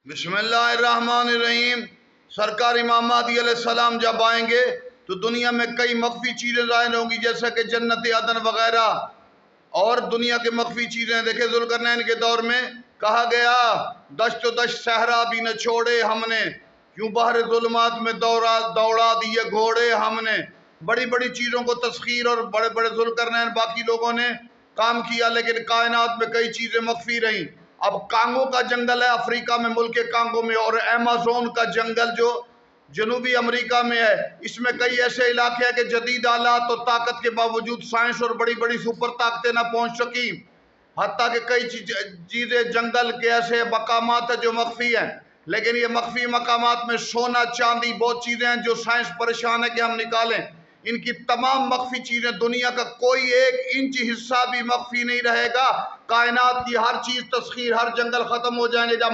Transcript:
बिस्मिल्लाहिर्रहमानिर्रहीम। सरकार इमाम महदी अलैहिस्सलाम जब आएंगे तो दुनिया में कई मख्फी चीज़ें ज़ाहिर होंगी, जैसा कि जन्नत अदन वगैरह और दुनिया के मख्फी चीज़ें। देखे जुल्करनैन के दौर में कहा गया, दश्त दश्त सहरा भी न छोड़े हमने, क्यों बहर जुल्मात में दौड़ा दिए घोड़े हमने। बड़ी बड़ी चीज़ों को तस्खीर और बड़े बड़े जुल्करनैन बाकी लोगों ने काम किया, लेकिन कायनात में कई चीज़ें मख्फी रहीं। अब कांगो का जंगल है अफ्रीका में, मुल्क कांगो में, और अमेज़न का जंगल जो जनूबी अमेरिका में है, इसमें कई ऐसे इलाके हैं कि जदीद आलात और ताकत के बावजूद साइंस और बड़ी बड़ी सुपर ताकतें ना पहुंच सकी। हत्ता कि कई चीज़ें जंगल के ऐसे मकामात है जो मख्फी हैं, लेकिन ये मख्फी मकामात में सोना चांदी बहुत चीज़ें हैं जो साइंस परेशान है कि हम निकालें। इनकी तमाम मख्फी चीज़ें, दुनिया का कोई एक इंच हिस्सा भी मख्फी नहीं रहेगा। कायनात की हर चीज़ तस्खीर, हर जंगल ख़त्म हो जाएंगे जब